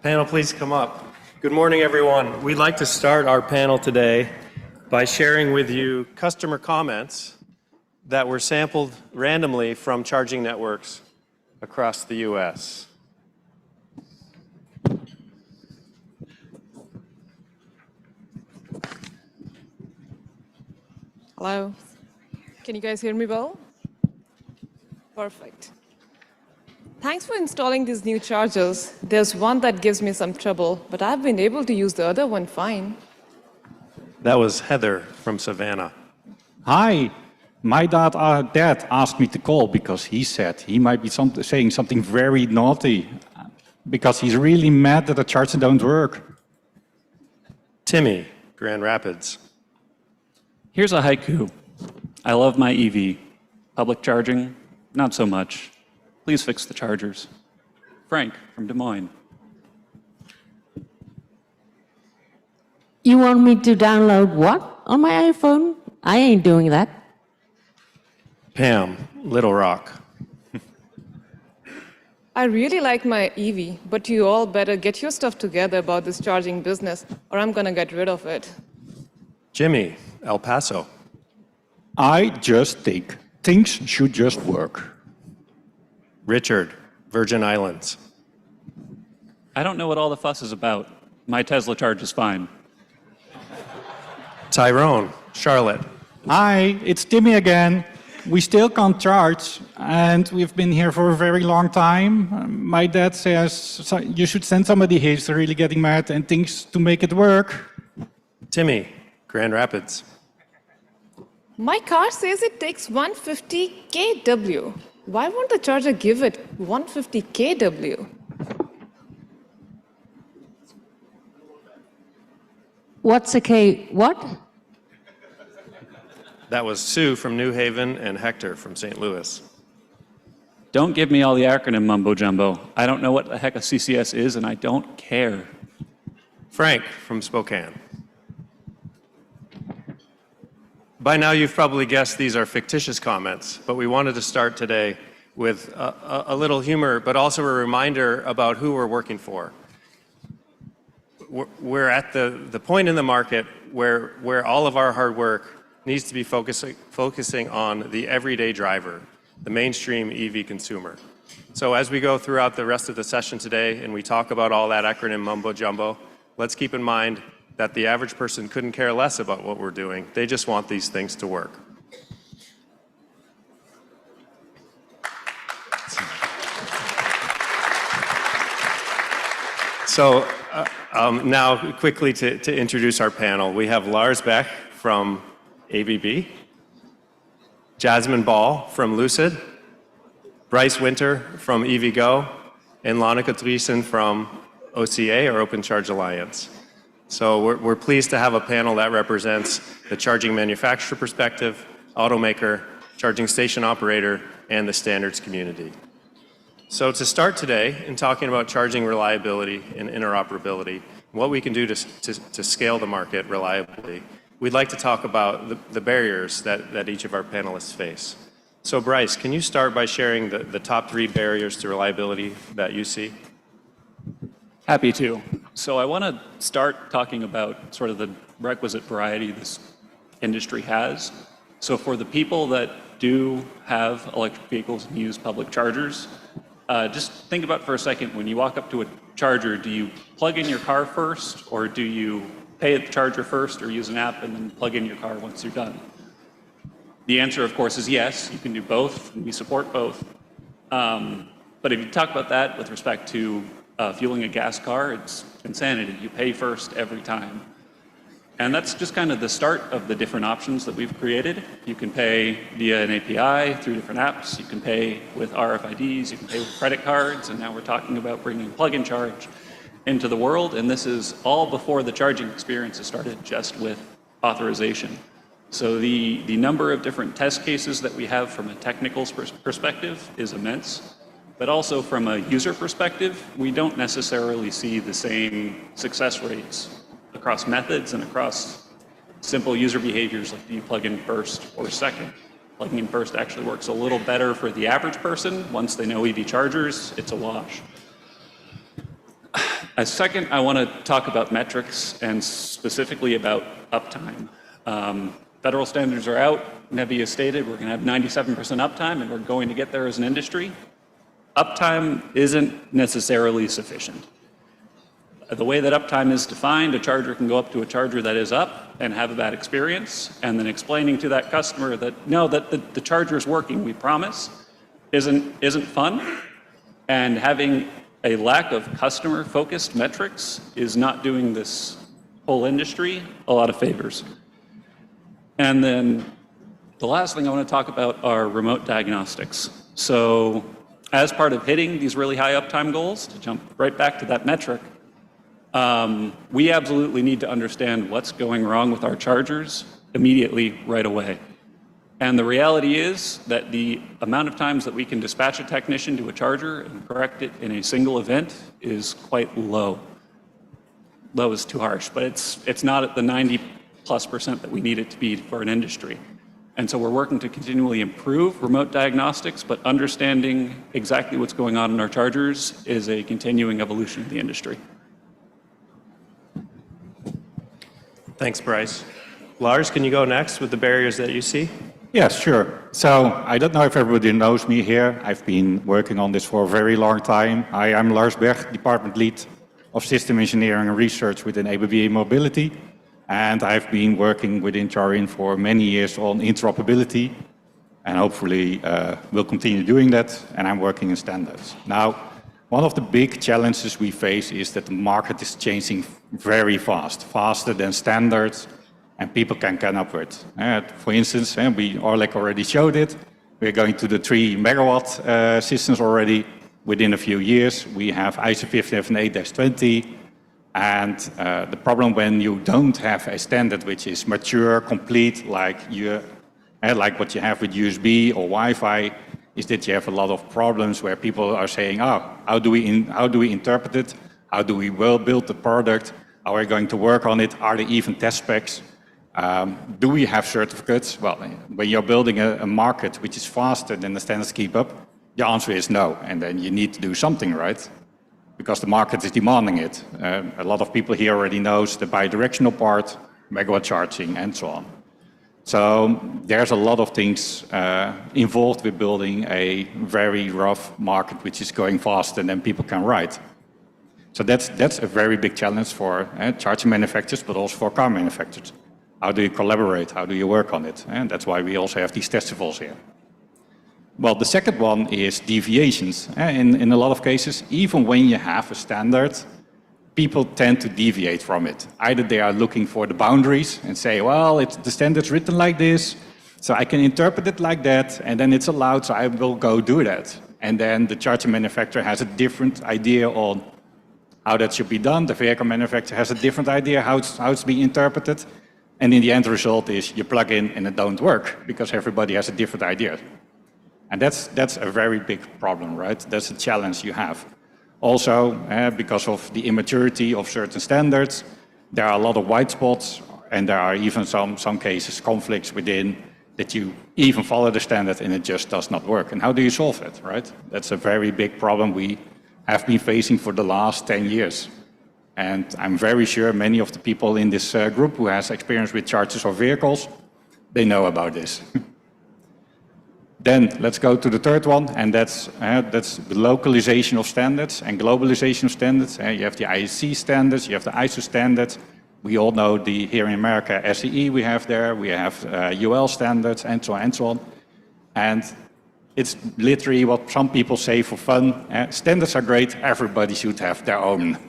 Panel, please come up. Good morning, everyone. We'd like to start our panel today by sharing with you customer comments that were sampled randomly from charging networks across the U.S. Hello. Can you guys hear me well? Perfect. Thanks for installing these new chargers. There's one that gives me some trouble, but I've been able to use the other one fine. That was Heather from Savannah. Hi, my dad asked me to call because he said he might be saying something very naughty because he's really mad that the chargers don't work. Timmy, Grand Rapids. Here's a haiku. I love my EV. Public charging, not so much. Please fix the chargers. Frank from Des Moines. You want me to download what on my iPhone? I ain't doing that. Pam, Little Rock. I really like my EV, but you all better get your stuff together about this charging business, or I'm gonna get rid of it. Jimmy, El Paso. I just think things should just work. Richard, Virgin Islands. I don't know what all the fuss is about. My Tesla charges fine. Tyrone, Charlotte. Hi, it's Timmy again. We still can't charge, and we've been here for a very long time. My dad says you should send somebody. He's really getting mad and things to make it work. Timmy, Grand Rapids. My car says it takes 150 kW. Why won't the charger give it 150 kW? What's a K? What? That was Sue from New Haven and Hector from St. Louis. Don't give me all the acronym mumbo jumbo. I don't know what the heck a CCS is, and I don't care. Frank from Spokane. By now, you've probably guessed these are fictitious comments, but we wanted to start today with a little humor, but also a reminder about who we're working for. We're at the point in the market where all of our hard work needs to be focusing on the everyday driver, the mainstream EV consumer. So as we go throughout the rest of the session today and we talk about all that acronym mumbo jumbo, let's keep in mind that the average person couldn't care less about what we're doing. They just want these things to work. So now quickly to introduce our panel. We have Lars Peter Bech from ABB, Jasmeen Bal from Lucid, Bryce Wynter from EVgo, and Lonneke Driessen from OCA, or Open Charge Alliance. So we're pleased to have a panel that represents the charging manufacturer perspective, automaker, charging station operator, and the standards community. So to start today in talking about charging reliability and interoperability, what we can do to scale the market reliably, we'd like to talk about the barriers that each of our panelists face. So Bryce, can you start by sharing the top 3 barriers to reliability that you see? Happy to. So I want to start talking about sort of the requisite variety this industry has. So for the people that do have electric vehicles and use public chargers, just think about for a second, when you walk up to a charger, do you plug in your car first, or do you pay at the charger first, or use an app and then plug in your car once you're done? The answer, of course, is yes. You can do both, and we support both. But if you talk about that with respect to fueling a gas car, it's insanity. You pay first every time. And that's just kind of the start of the different options that we've created. You can pay via an API through different apps. You can pay with RFIDs. You can pay with credit cards. And now we're talking about bringing plug-in charge into the world. And this is all before the charging experience has started, just with authorization. So the number of different test cases that we have from a technical perspective is immense. But also from a user perspective, we don't necessarily see the same success rates across methods and across simple user behaviors like do you plug in first or second. Plugging in first actually works a little better for the average person. Once they know EV chargers, it's a wash. Second, I want to talk about metrics and specifically about uptime. Federal standards are out. Nevi has stated we're going to have 97% uptime and we're going to get there as an industry. Uptime isn't necessarily sufficient. The way that uptime is defined, a charger can go up to a charger that is up and have a bad experience, and then explaining to that customer that no, that the charger is working, we promise, isn't fun. And having a lack of customer-focused metrics is not doing this whole industry a lot of favors. And then the last thing I want to talk about are remote diagnostics. So as part of hitting these really high uptime goals, to jump right back to that metric, we absolutely need to understand what's going wrong with our chargers immediately, right away. And the reality is that the amount of times that we can dispatch a technician to a charger and correct it in a single event is quite low. Low is too harsh, but it's not at the 90+% that we need it to be for an industry. And so we're working to continually improve remote diagnostics, but understanding exactly what's going on in our chargers is a continuing evolution of the industry. Thanks, Bryce. Lars, can you go next with the barriers that you see? Yes, sure. So I don't know if everybody knows me here. I've been working on this for a very long time. I am Lars Peter, Department Lead of System Engineering and Research within ABB Mobility. And I've been working within Charin for many years on interoperability. And hopefully we'll continue doing that. And I'm working in standards. Now, one of the big challenges we face is that the market is changing very fast, faster than standards. And people can come up with. For instance, Oleg already showed it. We're going to the 3 megawatt systems already within a few years. We have ISO 158-20. And the problem when you don't have a standard which is mature, complete, like what you have with USB or Wi-Fi, is that you have a lot of problems where people are saying, oh, how do we interpret it? How do we build the product? How are we going to work on it? Are there even test specs? Do we have certificates? Well, when you're building a market which is faster than the standards keep up, the answer is no. And then you need to do something, right? Because the market is demanding it. A lot of people here already knows the bidirectional part, megawatt charging, and so on. So there's a lot of things involved with building a very rough market which is going faster than people can write. So that's a very big challenge for charging manufacturers, but also for car manufacturers. How do you collaborate? How do you work on it? And that's why we also have these testivals here. Well, the second one is deviations. In a lot of cases, even when you have a standard, people tend to deviate from it. Either they are looking for the boundaries and say, well, the standard's written like this, so I can interpret it like that, and then it's allowed, so I will go do that. And then the charger manufacturer has a different idea on how that should be done. The vehicle manufacturer has a different idea how it's being interpreted. And in the end result is you plug in and it don't work because everybody has a different idea. And that's a very big problem, right? That's a challenge you have. Also, because of the immaturity of certain standards, there are a lot of white spots and there are even some cases, conflicts within that you even follow the standard and it just does not work. And how do you solve it, right? That's a very big problem we have been facing for the last 10 years. And I'm very sure many of the people in this group who has experience with chargers or vehicles, they know about this. Then let's go to the third one, and that's the localization of standards and globalization of standards. You have the IEC standards, you have the ISO standards. We all know here in America, SCE we have there, we have UL standards, and so on and so on. And it's literally what some people say for fun. Standards are great, everybody should have their own.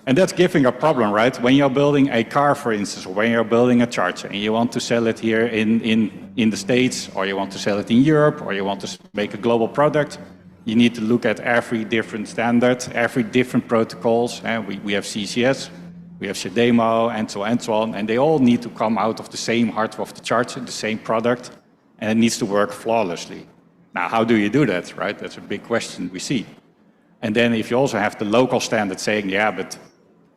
And that's giving a problem, right? When you're building a car, for instance, or when you're building a charger and you want to sell it here in the States, or you want to sell it in Europe, or you want to make a global product, you need to look at every different standard, every different protocols. We have CCS, we have CDEMO, and so on, and they all need to come out of the same hardware of the charger, the same product, and it needs to work flawlessly. Now, how do you do that, right? That's a big question we see. And then if you also have the local standard saying, yeah, but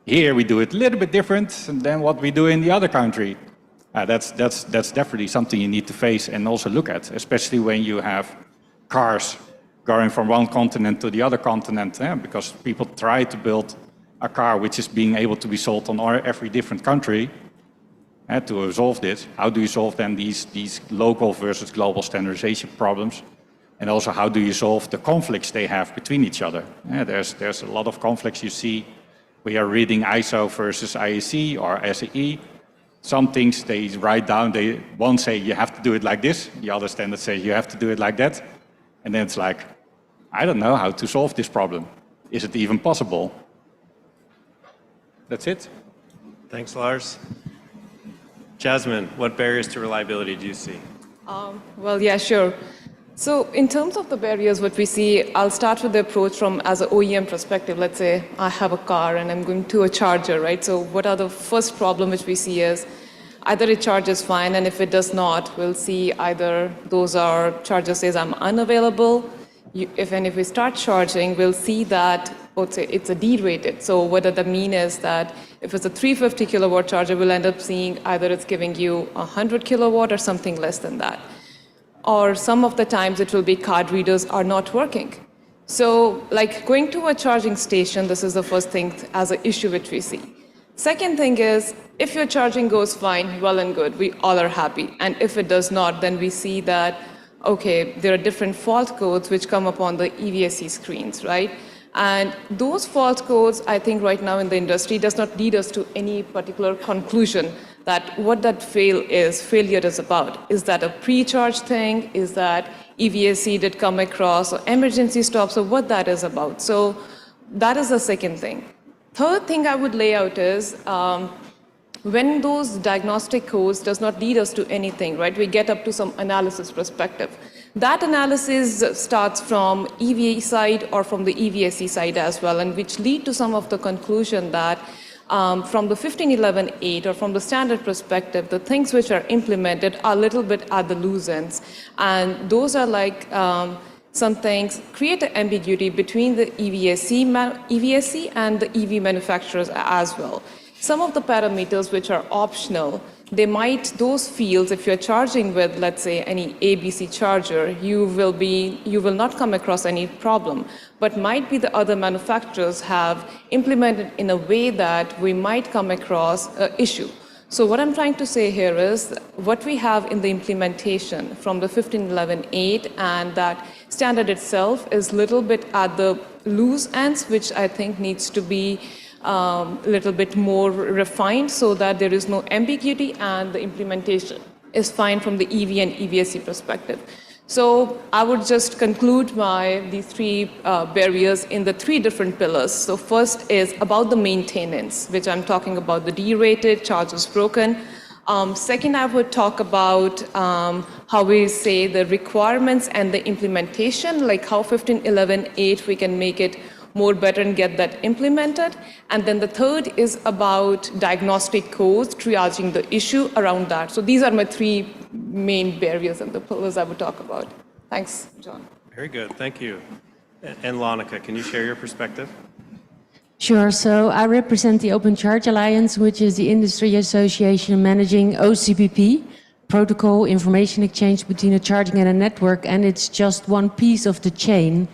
here we do it a little bit different than what we do in the other country. That's definitely something you need to face and also look at, especially when you have cars going from one continent to the other continent, because people try to build a car which is being able to be sold on every different country. To resolve this, how do you solve then these local versus global standardization problems? And also, how do you solve the conflicts they have between each other? There's a lot of conflicts you see. We are reading ISO versus IEC or SAE. Some things they write down, one say you have to do it like this, the other standard says you have to do it like that. And then it's like, I don't know how to solve this problem. Is it even possible? That's it. Thanks, Lars. Jasmeen, what barriers to reliability do you see? Well, yeah, sure. So in terms of the barriers, what we see, I'll start with the approach from as an OEM perspective. Let's say I have a car and I'm going to a charger, right? So what are the first problem which we see is either it charges fine, and if it does not, we'll see either those are charger says I'm unavailable. If we start charging, we'll see that it's a derated. So what does that mean is that if it's a 350 kilowatt charger, we'll end up seeing either it's giving you 100 kilowatt or something less than that. Or some of the times it will be card readers are not working. So like going to a charging station, this is the first thing as an issue which we see. Second thing is, if your charging goes fine, well and good, we all are happy. And if it does not, then we see that, okay, there are different fault codes which come up on the EVSE screens, right? And those fault codes, I think right now in the industry, does not lead us to any particular conclusion that what that failure is about. Is that a pre-charge thing? Is that EVSE did come across, or emergency stops, or what that is about? So that is the second thing. Third thing I would lay out is, when those diagnostic codes does not lead us to anything, right? We get up to some analysis perspective. That analysis starts from EVA side or from the EVSE side as well, and which lead to some of the conclusion that from the 15.11.8 or from the standard perspective, the things which are implemented are a little bit at the loose ends. And those are like some things create an ambiguity between the EVSE and the EV manufacturers as well. Some of the parameters which are optional, those fields, if you're charging with, let's say, any ABC charger, you will not come across any problem. But might be the other manufacturers have implemented in a way that we might come across an issue. So what I'm trying to say here is what we have in the implementation from the 15.11.8 and that standard itself is a little bit at the loose ends, which I think needs to be a little bit more refined so that there is no ambiguity and the implementation is fine from the EV and EVSE perspective. So I would just conclude these three barriers in the three different pillars. So first is about the maintenance, which I'm talking about the derated, charges broken. Second, I would talk about how we say the requirements and the implementation, like how 15.11.8 we can make it more better and get that implemented. And then the third is about diagnostic codes, triaging the issue around that. So these are my three main barriers and the pillars I would talk about. Thanks, John. Very good, thank you. And Lonneke, can you share your perspective? Sure. So I represent the Open Charge Alliance, which is the industry association managing OCPP, protocol information exchange between a charging and a network, and it's just one piece of the chain.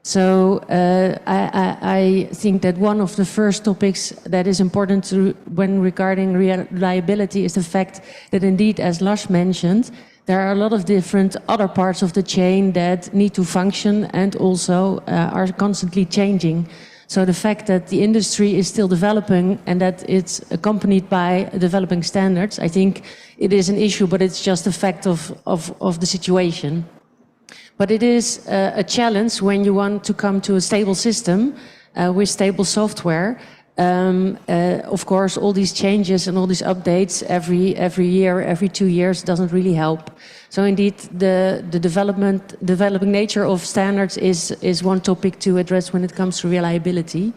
So I think that one of the first topics that is important when regarding reliability is the fact that indeed, as Lars mentioned, there are a lot of different other parts of the chain that need to function and also are constantly changing. So the fact that the industry is still developing and that it's accompanied by developing standards, I think it is an issue, but it's just a fact of the situation. But it is a challenge when you want to come to a stable system with stable software. Of course, all these changes and all these updates every year, every 2 years doesn't really help. So indeed, the developing nature of standards is one topic to address when it comes to reliability.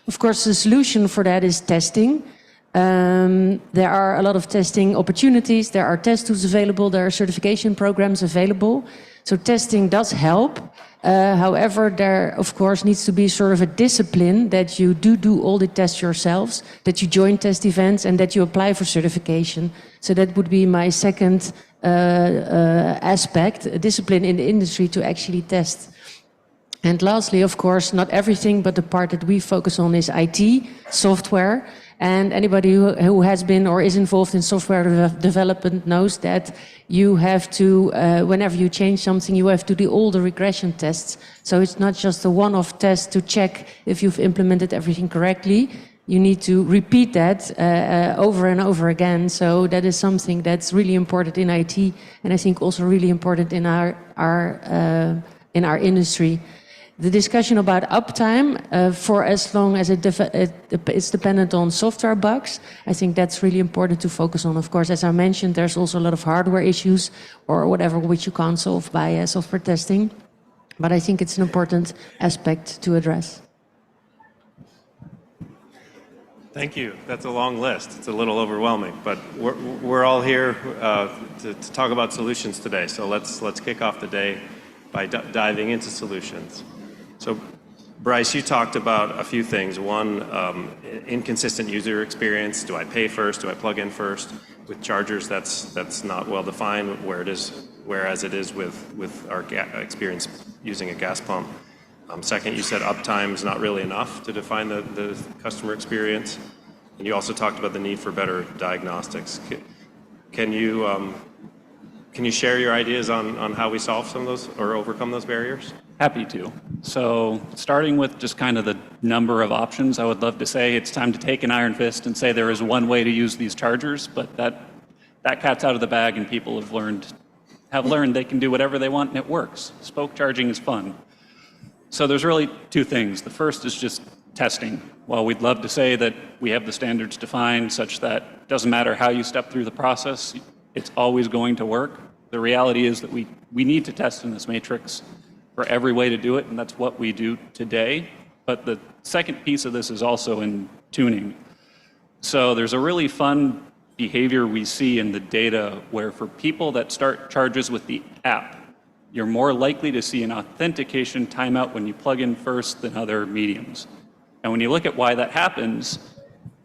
Of course, the solution for that is testing. There are a lot of testing opportunities. There are test tools available. There are certification programs available. So testing does help. However, there, of course, needs to be sort of a discipline that you do all the tests yourselves, that you join test events, and that you apply for certification. So that would be my second aspect, a discipline in the industry to actually test. And lastly, of course, not everything, but the part that we focus on is IT, software. And anybody who has been or is involved in software development knows that you have to, whenever you change something, you have to do all the regression tests. So it's not just a one-off test to check if you've implemented everything correctly. You need to repeat that over and over again. So that is something that's really important in IT, and I think also really important in our industry. The discussion about uptime, for as long as it's dependent on software bugs, I think that's really important to focus on. Of course, as I mentioned, there's also a lot of hardware issues or whatever which you can't solve by software testing. But I think it's an important aspect to address. Thank you. That's a long list. It's a little overwhelming, but we're all here to talk about solutions today. So let's kick off the day by diving into solutions. So, Bryce, you talked about a few things. One, inconsistent user experience. Do I pay first? Do I plug in first? With chargers, that's not well defined. Whereas it is with our experience using a gas pump. Second, you said uptime is not really enough to define the customer experience. And you also talked about the need for better diagnostics. Can you share your ideas on how we solve some of those or overcome those barriers? Happy to. So starting with just kind of the number of options, I would love to say it's time to take an iron fist and say there is one way to use these chargers, but that cat's out of the bag and people have learned they can do whatever they want and it works. Spoke charging is fun. So there's really two things. The first is just testing. While we'd love to say that we have the standards defined such that it doesn't matter how you step through the process, it's always going to work. The reality is that we need to test in this matrix for every way to do it, and that's what we do today. But the second piece of this is also in tuning. So there's a really fun behavior we see in the data where for people that start charges with the app, you're more likely to see an authentication timeout when you plug in first than other mediums. And when you look at why that happens,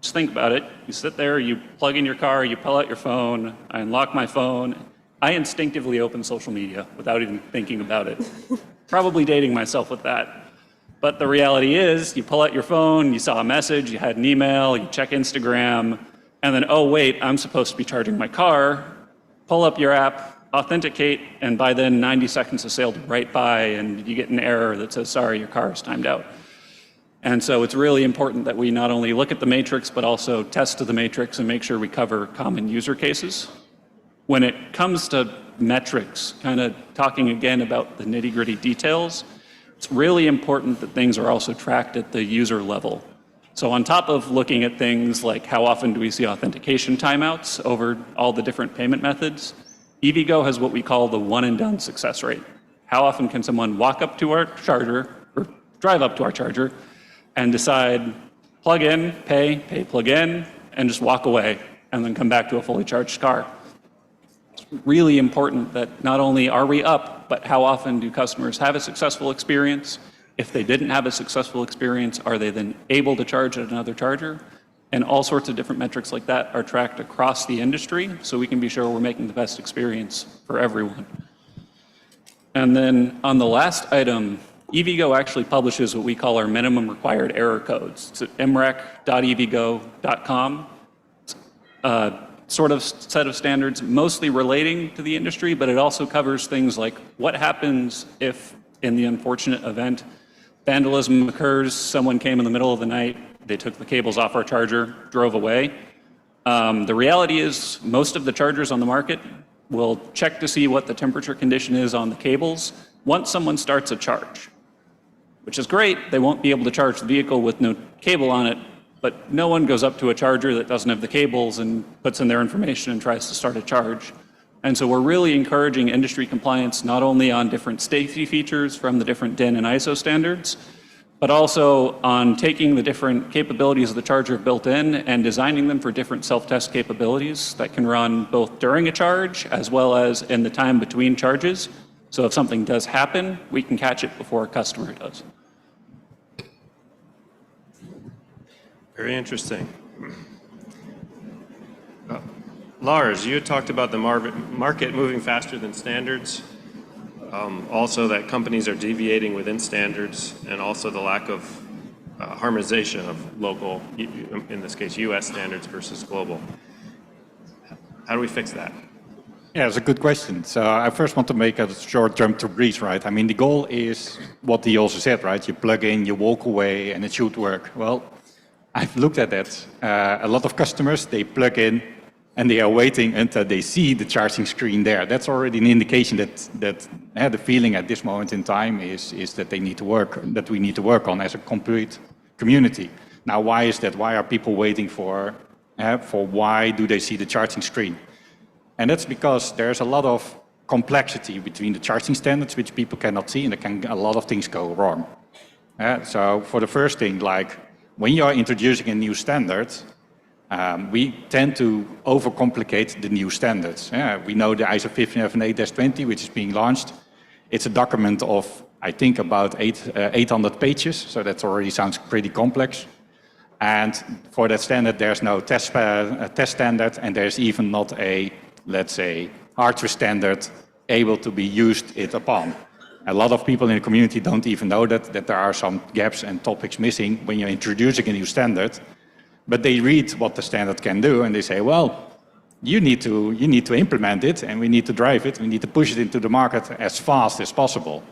just think about it. You sit there, you plug in your car, you pull out your phone, I unlock my phone. I instinctively open social media without even thinking about it. Probably dating myself with that. But the reality is, you pull out your phone, you saw a message, you had an email, you check Instagram, and then, oh wait, I'm supposed to be charging my car. Pull up your app, authenticate, and by then 90 seconds has sailed right by and you get an error that says, sorry, your car is timed out. And so it's really important that we not only look at the matrix, but also test to the matrix and make sure we cover common user cases. When it comes to metrics, kind of talking again about the nitty-gritty details, it's really important that things are also tracked at the user level. So on top of looking at things like how often do we see authentication timeouts over all the different payment methods, EVgo has what we call the one and done success rate. How often can someone walk up to our charger or drive up to our charger and decide, plug in, pay, plug in, and just walk away and then come back to a fully charged car? It's really important that not only are we up, but how often do customers have a successful experience? If they didn't have a successful experience, are they then able to charge at another charger? And all sorts of different metrics like that are tracked across the industry so we can be sure we're making the best experience for everyone. And then on the last item, EVgo actually publishes what we call our minimum required error codes. It's at mrec.evgo.com. Sort of set of standards mostly relating to the industry, but it also covers things like what happens if, in the unfortunate event, vandalism occurs, someone came in the middle of the night, they took the cables off our charger, drove away. The reality is most of the chargers on the market will check to see what the temperature condition is on the cables once someone starts a charge, which is great. They won't be able to charge the vehicle with no cable on it, but no one goes up to a charger that doesn't have the cables and puts in their information and tries to start a charge. And so we're really encouraging industry compliance not only on different safety features from the different DIN and ISO standards, but also on taking the different capabilities of the charger built in and designing them for different self-test capabilities that can run both during a charge as well as in the time between charges. So if something does happen, we can catch it before a customer does. Very interesting. Lars, you had talked about the market moving faster than standards. Also that companies are deviating within standards, and also the lack of harmonization of local, in this case, US standards versus global. How do we fix that? Yeah, it's a good question. So I first want to make a short jump to Bryce, right? I mean, the goal is what he also said, right? You plug in, you walk away, and it should work. Well, I've looked at that. A lot of customers, they plug in, and they are waiting until they see the charging screen there. That's already an indication that the feeling at this moment in time is that they need to work, that we need to work on as a complete community. Now, why is that? Why are people waiting for why do they see the charging screen? And that's because there's a lot of complexity between the charging standards, which people cannot see, and a lot of things go wrong. So for the first thing, like when you are introducing a new standard, we tend to overcomplicate the new standards. We know the ISO 15008-20, which is being launched. It's a document of, I think, about 800 pages, so that already sounds pretty complex. And for that standard, there's no test standard, and there's even not a, let's say, hardware standard able to be used it upon. A lot of people in the community don't even know that there are some gaps and topics missing when you're introducing a new standard. But they read what the standard can do, and they say, well, you need to implement it, and we need to drive it, we need to push it into the market as fast as possible.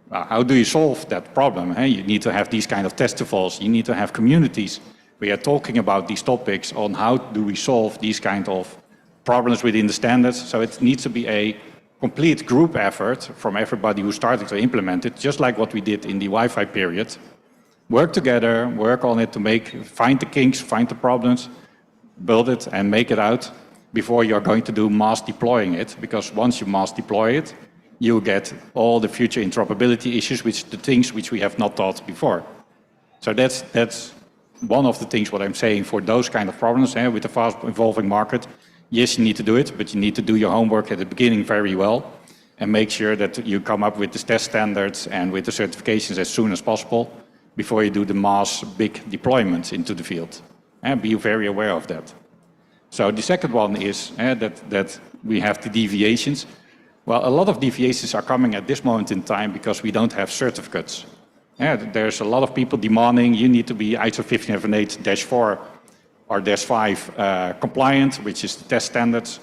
How do you solve that problem? You need to have these kind of testivals, you need to have communities. We are talking about these topics on how do we solve these kind of problems within the standards. So it needs to be a complete group effort from everybody who's starting to implement it, just like what we did in the Wi-Fi period. Work together, work on it to find the kinks, find the problems, build it and make it out before you're going to do mass deploying it. Because once you mass deploy it, you get all the future interoperability issues, the things which we have not thought before. So that's one of the things what I'm saying for those kind of problems with the fast evolving market. Yes, you need to do it, but you need to do your homework at the beginning very well and make sure that you come up with the test standards and with the certifications as soon as possible before you do the mass big deployments into the field. And be very aware of that. So the second one is that we have the deviations. Well, a lot of deviations are coming at this moment in time because we don't have certificates. There's a lot of people demanding you need to be ISO 15008-4 or -5 compliant, which is the test standards,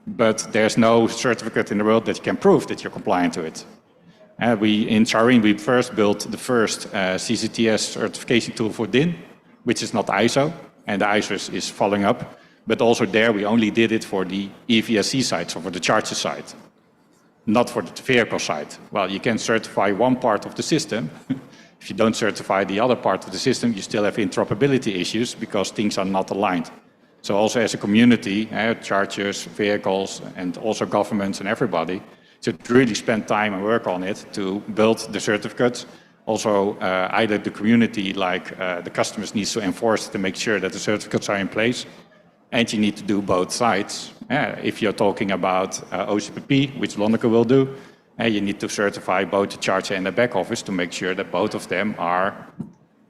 but there's no certificate in the world that you can prove that you're compliant to it. In Shireen, we first built the first CCTS certification tool for DIN, which is not ISO, and the ISO is following up. But also there, we only did it for the EVSC side, so for the charger side, not for the vehicle side. Well, you can certify one part of the system. If you don't certify the other part of the system, you still have interoperability issues because things are not aligned. So also as a community, chargers, vehicles, and also governments and everybody, should really spend time and work on it to build the certificates. Also, either the community, like the customers, needs to enforce it to make sure that the certificates are in place. And you need to do both sides. If you're talking about OCPP, which Lonneke will do, you need to certify both the charger and the back office to make sure that both of them are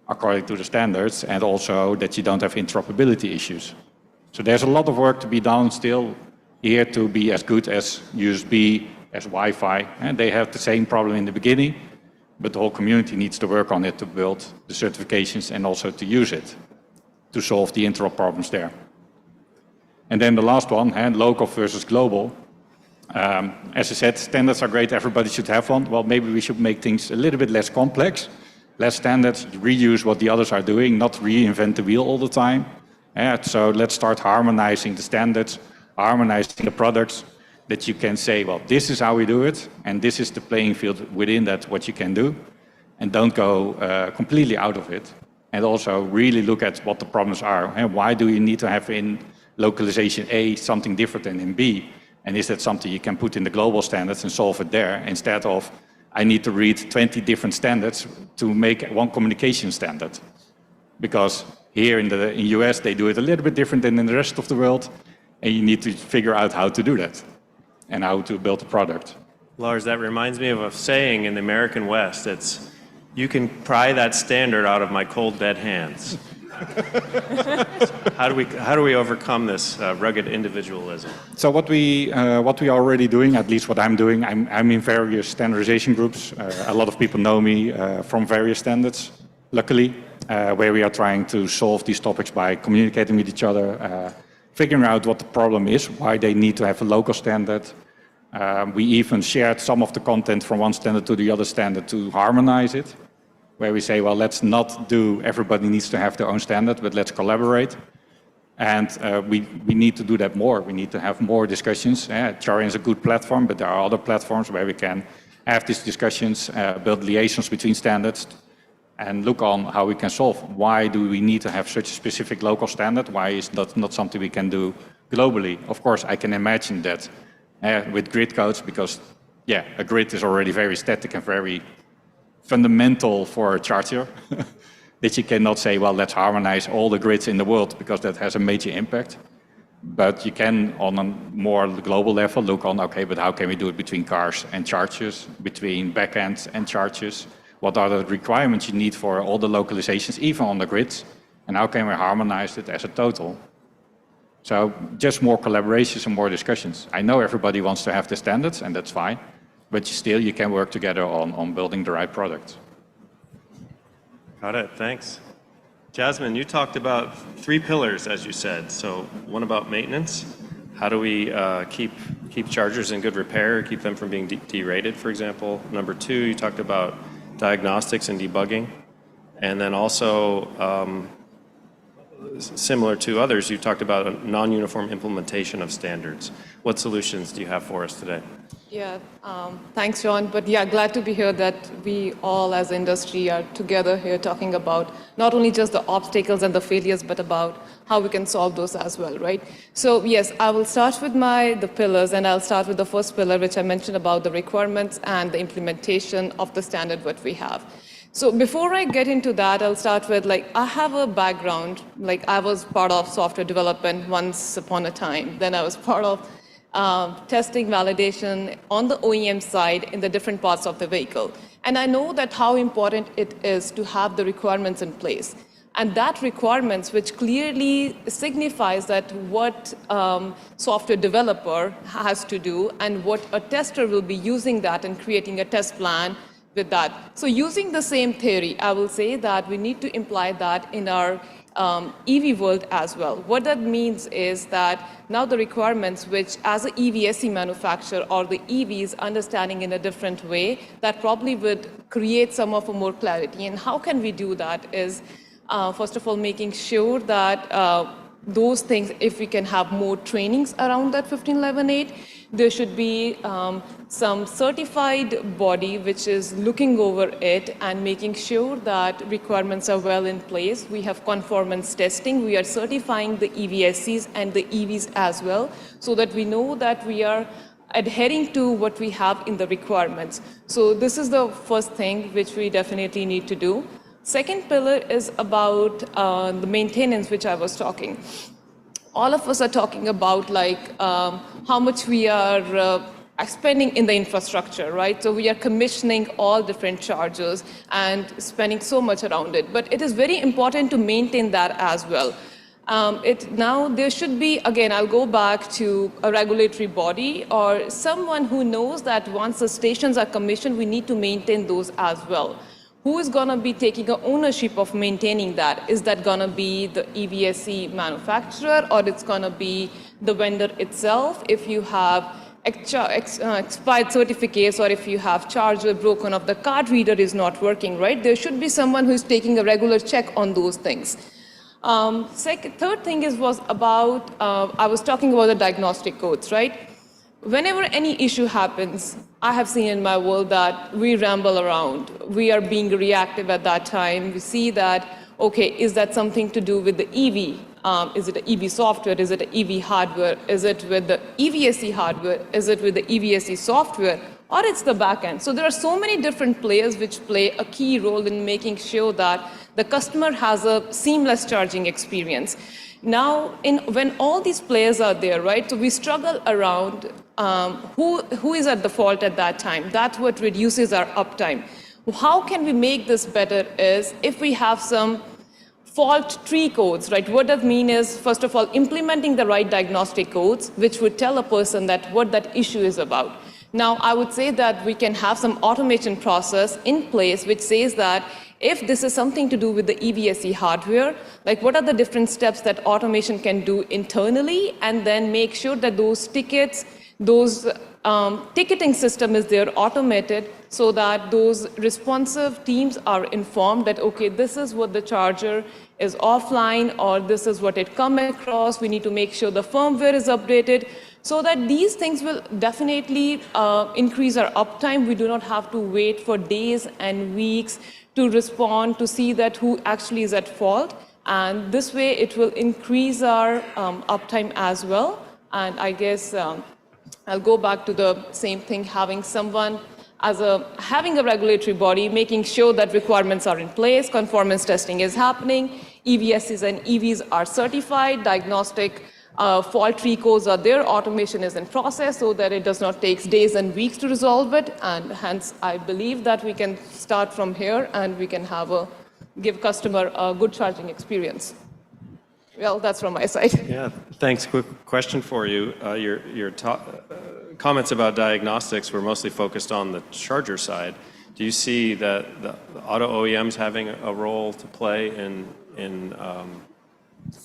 according to the standards and also that you don't have interoperability issues. So there's a lot of work to be done still here to be as good as USB, as Wi-Fi, and they have the same problem in the beginning, but the whole community needs to work on it to build the certifications and also to use it to solve the interop problems there. And then the last one, local versus global. As I said, standards are great, everybody should have one. Well, maybe we should make things a little bit less complex, less standards, reuse what the others are doing, not reinvent the wheel all the time. So let's start harmonizing the standards, harmonizing the products, that you can say, well, this is how we do it, and this is the playing field within that, what you can do, and don't go completely out of it. And also really look at what the problems are. And why do you need to have in localization A something different than in B? And is that something you can put in the global standards and solve it there, instead of, I need to read 20 different standards to make one communication standard? Because here in the US, they do it a little bit different than in the rest of the world, and you need to figure out how to do that and how to build a product. Lars, that reminds me of a saying in the American West. It's, you can pry that standard out of my cold, dead hands. How do we overcome this rugged individualism? So what we are already doing, at least what I'm doing, I'm in various standardization groups. A lot of people know me from various standards, luckily, where we are trying to solve these topics by communicating with each other, figuring out what the problem is, why they need to have a local standard. We even shared some of the content from one standard to the other standard to harmonize it, where we say, well, let's not do everybody needs to have their own standard, but let's collaborate. And we need to do that more. We need to have more discussions. Charian is a good platform, but there are other platforms where we can have these discussions, build liaisons between standards, and look on how we can solve. Why do we need to have such a specific local standard? Why is that not something we can do globally? Of course, I can imagine that with grid codes, because a grid is already very static and very fundamental for a charger. That you cannot say, well, let's harmonize all the grids in the world, because that has a major impact. But you can, on a more global level, look on, okay, but how can we do it between cars and chargers, between backends and chargers? What are the requirements you need for all the localizations, even on the grids? And how can we harmonize it as a total? So just more collaborations and more discussions. I know everybody wants to have the standards, and that's fine, but still you can work together on building the right product. Got it, thanks. Jasmeen, you talked about 3 pillars, as you said. So one about maintenance. How do we keep chargers in good repair, keep them from being derated, for example? Number 2, you talked about diagnostics and debugging. And then also, similar to others, you talked about a non-uniform implementation of standards. What solutions do you have for us today? Yeah, thanks, John. But yeah, glad to be here that we all as industry are together here talking about not only just the obstacles and the failures, but about how we can solve those as well, right? So yes, I will start with the pillars, and I'll start with the first pillar, which I mentioned about the requirements and the implementation of the standard what we have. So before I get into that, I'll start with, I have a background, I was part of software development once upon a time. Then I was part of testing validation on the OEM side in the different parts of the vehicle. And I know that how important it is to have the requirements in place. And that requirements, which clearly signifies that what software developer has to do and what a tester will be using that and creating a test plan with that. So using the same theory, I will say that we need to imply that in our EV world as well. What that means is that now the requirements which as an EVSE manufacturer or the EVs understanding in a different way, that probably would create some of a more clarity. And how can we do that is, first of all, making sure that those things, if we can have more trainings around that 15.11.8, there should be some certified body which is looking over it and making sure that requirements are well in place. We have conformance testing. We are certifying the EVSEs and the EVs as well, so that we know that we are adhering to what we have in the requirements. So this is the first thing which we definitely need to do. Second pillar is about the maintenance, which I was talking. All of us are talking about how much we are spending in the infrastructure, right? So we are commissioning all different chargers and spending so much around it. But it is very important to maintain that as well. Now there should be, again, I'll go back to a regulatory body or someone who knows that once the stations are commissioned, we need to maintain those as well. Who is going to be taking ownership of maintaining that? Is that going to be the EVSE manufacturer, or it's going to be the vendor itself? If you have expired certificates, or if you have charger broken off, the card reader is not working, right? There should be someone who is taking a regular check on those things. Third thing was about, I was talking about the diagnostic codes, right? Whenever any issue happens, I have seen in my world that we ramble around. We are being reactive at that time. We see that, okay, is that something to do with the EV? Is it an EV software? Is it an EV hardware? Is it with the EVSE hardware? Is it with the EVSE software? Or it's the backend. So there are so many different players which play a key role in making sure that the customer has a seamless charging experience. Now, when all these players are there, right, so we struggle around who is at the fault at that time. That's what reduces our uptime. How can we make this better is if we have some fault tree codes, right? What that mean is, first of all, implementing the right diagnostic codes, which would tell a person that what that issue is about. Now, I would say that we can have some automation process in place which says that if this is something to do with the EVSE hardware, like what are the different steps that automation can do internally, and then make sure that those tickets, those ticketing system is there automated so that those responsive teams are informed that, okay, this is what the charger is offline, or this is what it come across. We need to make sure the firmware is updated, so that these things will definitely increase our uptime. We do not have to wait for days and weeks to respond to see that who actually is at fault. And this way it will increase our uptime as well. And I guess I'll go back to the same thing, having someone having a regulatory body, making sure that requirements are in place, conformance testing is happening, EVSs and EVs are certified, diagnostic fault tree codes are there, automation is in process so that it does not take days and weeks to resolve it, and hence I believe that we can start from here and we can give customer a good charging experience. Well, that's from my side. Yeah, thanks. Quick question for you. Your comments about diagnostics were mostly focused on the charger side. Do you see that the auto OEMs having a role to play in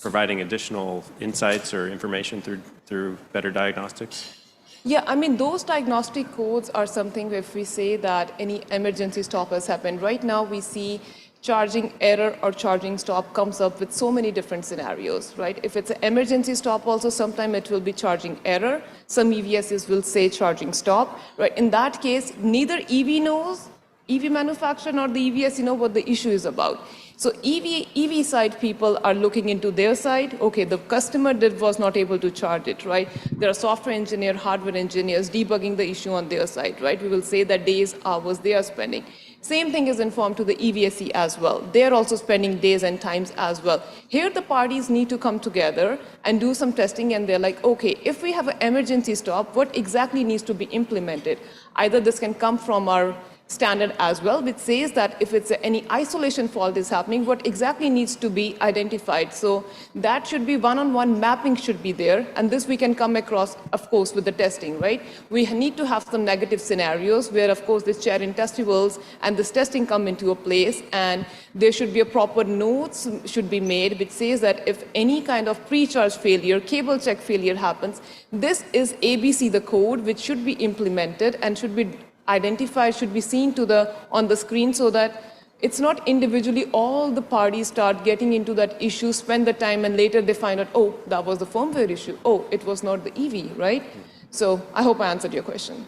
providing additional insights or information through better diagnostics? Yeah, I mean, those diagnostic codes are something if we say that any emergency stop has happened. Right now, we see charging error or charging stop comes up with so many different scenarios, right? If it's an emergency stop also, sometimes it will be charging error. Some EVSs will say charging stop, right? In that case, neither EV manufacturer nor the EVS know what the issue is about. So EV side people are looking into their side. Okay, the customer was not able to charge it, right? There are software engineers, hardware engineers debugging the issue on their side, right? We will say that days, hours they are spending. Same thing is informed to the EVSE as well. They're also spending days and times as well. Here the parties need to come together and do some testing, and they're like, okay, if we have an emergency stop, what exactly needs to be implemented? Either this can come from our standard as well, which says that if it's any isolation fault is happening, what exactly needs to be identified. So that should be one-on-one mapping should be there, and this we can come across, of course, with the testing, right? We need to have some negative scenarios where, of course, this sharing testicles and this testing come into a place, and there should be a proper notes should be made which says that if any kind of pre-charge failure, cable check failure happens, this is ABC, the code, which should be implemented and should be identified, should be seen on the screen, so that it's not individually all the parties start getting into that issue, spend the time, and later they find out, oh, that was the firmware issue. Oh, it was not the EV, right? So I hope I answered your question.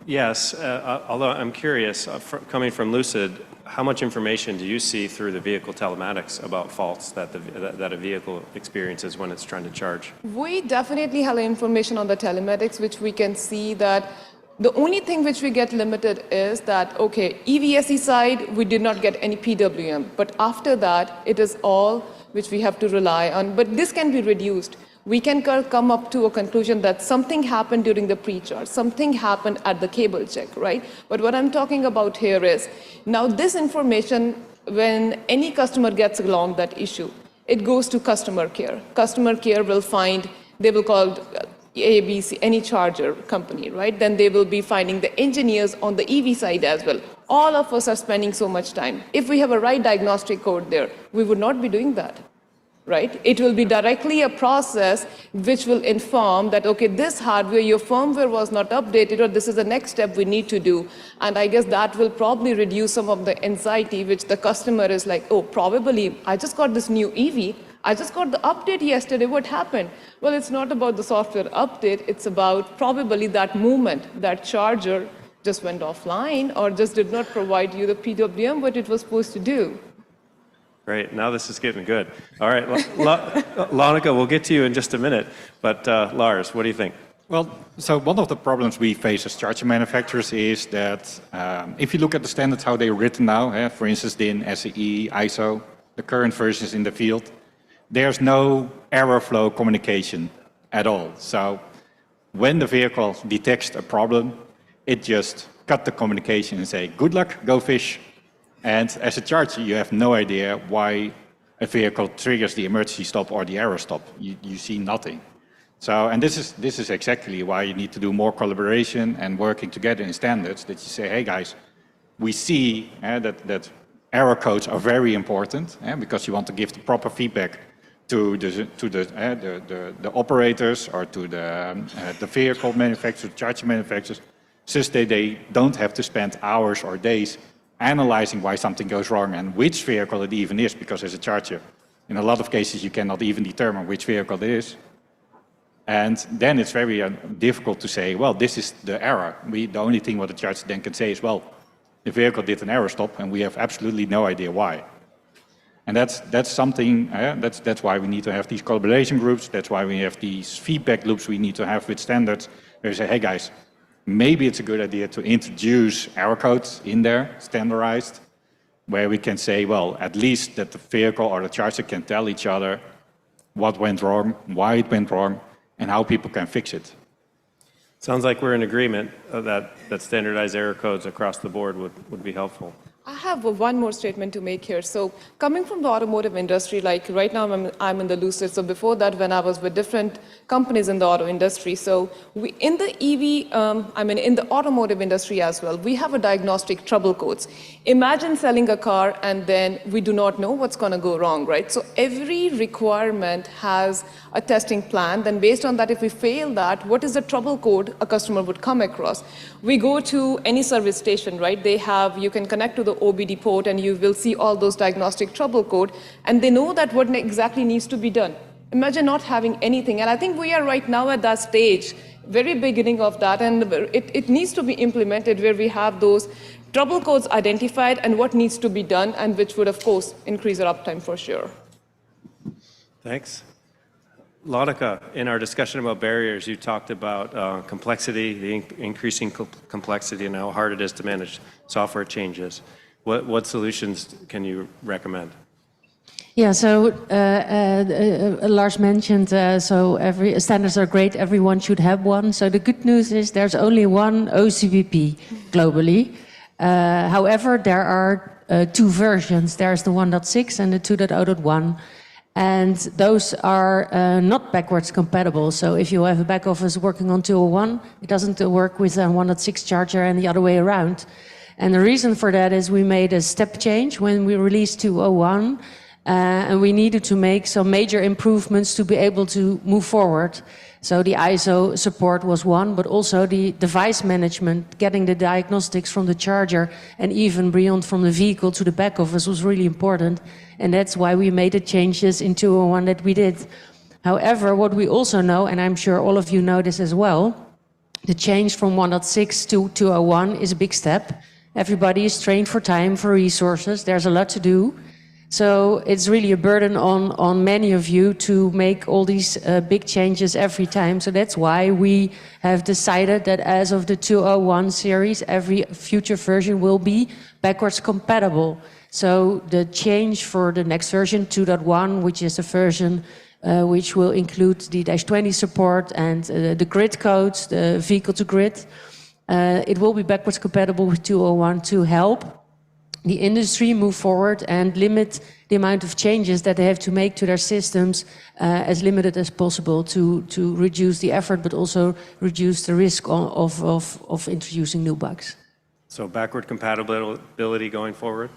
Yes, although I'm curious, coming from Lucid, how much information do you see through the vehicle telematics about faults that a vehicle experiences when it's trying to charge? We definitely have information on the telematics, which we can see that the only thing which we get limited is that, okay, EVSE side, we did not get any PWM, but after that, it is all which we have to rely on, but this can be reduced. We can come up to a conclusion that something happened during the pre-charge, something happened at the cable check, right? But what I'm talking about here is, now this information, when any customer gets along that issue, it goes to customer care. Customer care will find, they will call ABC, any charger company, right? Then they will be finding the engineers on the EV side as well. All of us are spending so much time. If we have a right diagnostic code there, we would not be doing that. Right? It will be directly a process which will inform that, okay, this hardware, your firmware was not updated, or this is the next step we need to do. And I guess that will probably reduce some of the anxiety which the customer is like, oh, probably I just got this new EV. I just got the update yesterday. What happened? Well, it's not about the software update. It's about probably that moment, that charger just went offline or just did not provide you the PWM what it was supposed to do. Great. Now this is getting good. All right, Lonneke, we'll get to you in just a minute. But Lars, what do you think? Well, so one of the problems we face as charger manufacturers is that if you look at the standards, how they're written now, for instance, DIN, SAE, ISO, the current versions in the field, there's no error flow communication at all. So when the vehicle detects a problem, it just cut the communication and say, good luck, go fish. And as a charger, you have no idea why a vehicle triggers the emergency stop or the error stop. You see nothing. So, and this is exactly why you need to do more collaboration and working together in standards, that you say, hey guys, we see that error codes are very important because you want to give the proper feedback to the operators or to the vehicle manufacturers, charger manufacturers, so that they don't have to spend hours or days analyzing why something goes wrong and which vehicle it even is, because as a charger, in a lot of cases, you cannot even determine which vehicle it is. And then it's very difficult to say, well, this is the error. The only thing what the charger then can say is, well, the vehicle did an error stop and we have absolutely no idea why. And that's something, that's why we need to have these collaboration groups, that's why we have these feedback loops we need to have with standards, where we say, hey guys, maybe it's a good idea to introduce error codes in there, standardized, where we can say, well, at least that the vehicle or the charger can tell each other what went wrong, why it went wrong, and how people can fix it. Sounds like we're in agreement that standardized error codes across the board would be helpful. I have one more statement to make here. So coming from the automotive industry, like right now I'm in the Lucid. So before that, when I was with different companies in the auto industry, so in the in the automotive industry as well, we have a diagnostic trouble codes. Imagine selling a car and then we do not know what's going to go wrong, right? So every requirement has a testing plan. Then based on that, if we fail that, what is the trouble code a customer would come across? We go to any service station, right? You can connect to the OBD port and you will see all those diagnostic trouble code, and they know that what exactly needs to be done. Imagine not having anything. And I think we are right now at that stage, very beginning of that, and it needs to be implemented where we have those trouble codes identified and what needs to be done, and which would, of course, increase our uptime for sure. Thanks. Lonneke, in our discussion about barriers, you talked about complexity, the increasing complexity, and how hard it is to manage software changes. What solutions can you recommend? Yeah, so Lars mentioned, so standards are great, everyone should have one. So the good news is there's only one OCPP globally. However, there are two versions. There's the 1.6 and the 2.0.1. And those are not backwards compatible. So if you have a back office working on 2.0.1, it doesn't work with a 1.6 charger and the other way around. And the reason for that is we made a step change when we released 2.0.1, and we needed to make some major improvements to be able to move forward. So the ISO support was one, but also the device management, getting the diagnostics from the charger and even beyond from the vehicle to the back office was really important. And that's why we made the changes in 2.0.1 that we did. However, what we also know, and I'm sure all of you know this as well, the change from 1.6 to 2.0.1 is a big step. Everybody is trained for time, for resources. There's a lot to do. So it's really a burden on many of you to make all these big changes every time. So that's why we have decided that as of the 2.0.1 series, every future version will be backwards compatible. So the change for the next version, 2.1, which is a version which will include the -20 support and the grid codes, the vehicle to grid, it will be backwards compatible with 2.0.1 to help the industry move forward and limit the amount of changes that they have to make to their systems as limited as possible to reduce the effort, but also reduce the risk of introducing new bugs. So backward compatibility going forward?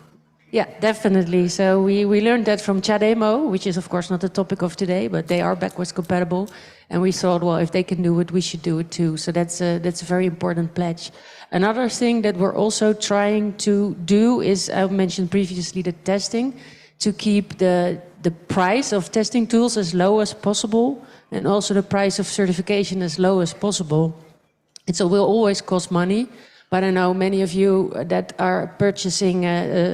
Yeah, definitely. So we learned that from CHAdeMO, which is of course not the topic of today, but they are backwards compatible. And we thought, well, if they can do it, we should do it too. So that's a very important pledge. Another thing that we're also trying to do is, I mentioned previously, the testing, to keep the price of testing tools as low as possible, and also the price of certification as low as possible. It will always cost money. But I know many of you that are purchasing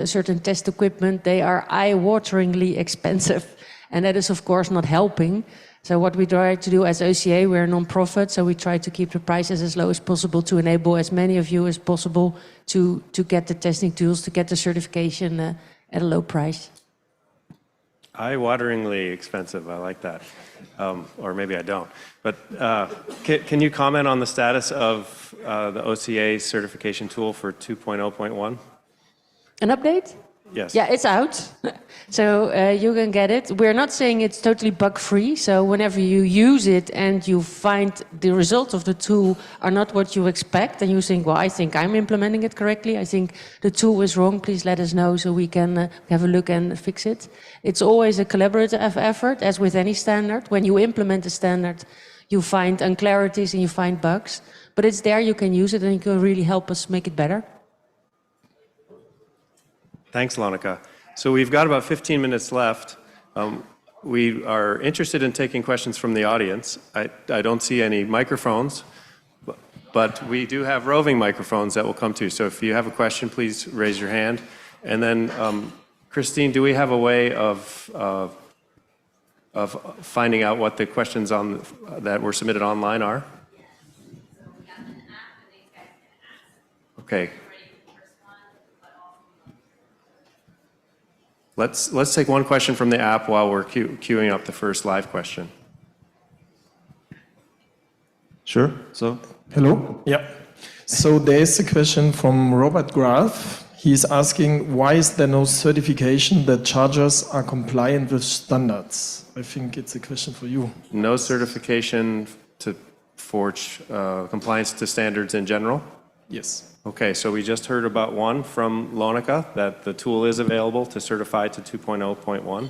certain test equipment, they are eye-wateringly expensive. And that is, of course, not helping. So what we try to do as OCA, we're a non-profit, so we try to keep the prices as low as possible to enable as many of you as possible to get the testing tools, to get the certification at a low price. Eye-wateringly expensive, I like that. Or maybe I don't. But can you comment on the status of the OCA certification tool for 2.0.1? An update? Yes. Yeah, it's out. So you can get it. We're not saying it's totally bug-free. So whenever you use it and you find the results of the tool are not what you expect, and you think, well, I think I'm implementing it correctly. I think the tool is wrong. Please let us know so we can have a look and fix it. It's always a collaborative effort, as with any standard. When you implement a standard, you find unclarities and you find bugs. But it's there, you can use it, and it can really help us make it better. Thanks, Lonneke. So we've got about 15 minutes left. We are interested in taking questions from the audience. I don't see any microphones, but we do have roving microphones that will come to you. So if you have a question, please raise your hand. And then, Christine, do we have a way of finding out what the questions that were submitted online are? Okay. Let's take one question from the app while we're queuing up the first live question. Sure. So, hello. Yeah. So there is a question from Robert Graf. He's asking, why is there no certification that chargers are compliant with standards? I think it's a question for you. No certification for compliance to standards in general? Yes. Okay, so we just heard about one from Lonneke, that the tool is available to certify to 2.0.1.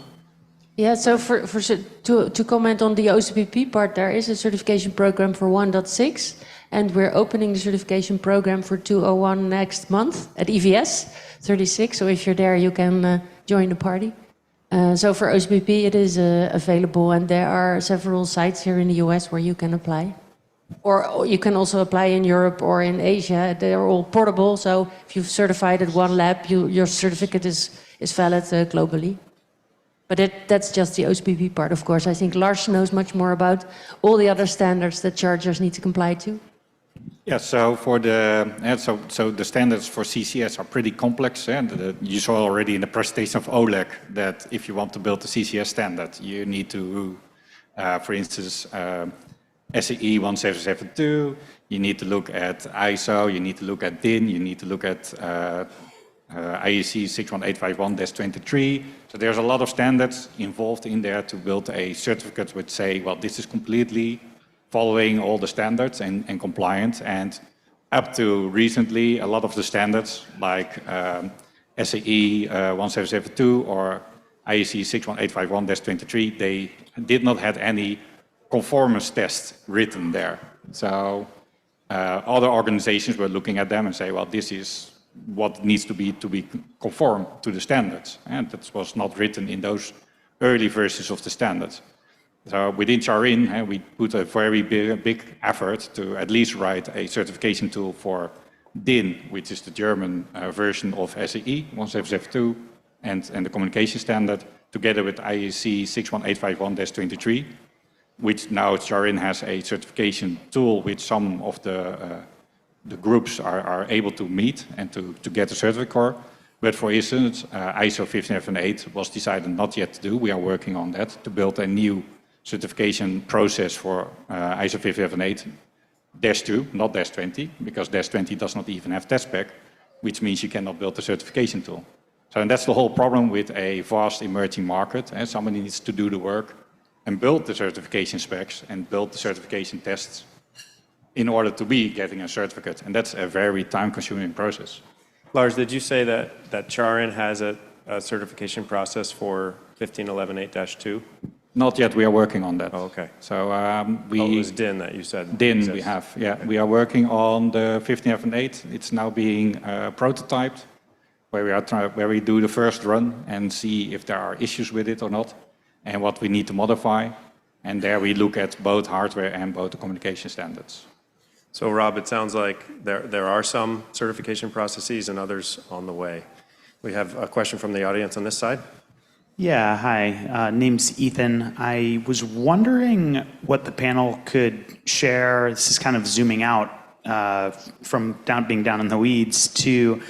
Yeah, so to comment on the OCPP part, there is a certification program for 1.6, and we're opening the certification program for 2.01 next month at EVS 36. So if you're there, you can join the party. So for OCPP, it is available, and there are several sites here in the US where you can apply. Or you can also apply in Europe or in Asia. They're all portable, so if you've certified at one lab, your certificate is valid globally. But that's just the OCPP part, of course. I think Lars knows much more about all the other standards that chargers need to comply to. Yeah, so for so the standards for CCS are pretty complex, and you saw already in the presentation of Oleg that if you want to build a CCS standard, you need to, for instance, SAE 1772, you need to look at ISO, you need to look at DIN, you need to look at IEC 61851-23. So there's a lot of standards involved in there to build a certificate which say, well, this is completely following all the standards and compliant. And up to recently, a lot of the standards like SAE 1772 or IEC 61851-23, they did not have any conformance test written there. So other organizations were looking at them and say, well, this is what needs to be conform to the standards. And that was not written in those early versions of the standards. So within Charin, we put a very big effort to at least write a certification tool for DIN, which is the German version of SAE 1772 and the communication standard, together with IEC 61851-23. Which now Charin has a certification tool which some of the groups are able to meet and to get a certificate. But for instance, ISO 15708 was decided not yet to do. We are working on that to build a new certification process for ISO 578-2, not -20, because -20 does not even have test spec, which means you cannot build a certification tool. So and that's the whole problem with a vast emerging market. And somebody needs to do the work and build the certification specs and build the certification tests in order to be getting a certificate. And that's a very time-consuming process. Lars, did you say that Charin has a certification process for 15118-2? Not yet, we are working on that. Oh, okay. So it was DIN that you said. DIN exists. we have, yeah. We are working on the 15118. It's now being prototyped, where we do the first run and see if there are issues with it or not, and what we need to modify. And there we look at both hardware and both the communication standards. So Rob, it sounds like there are some certification processes and others on the way. We have a question from the audience on this side. Yeah, hi. Name's Ethan. I was wondering what the panel could share. This is kind of zooming out from being down in the weeds to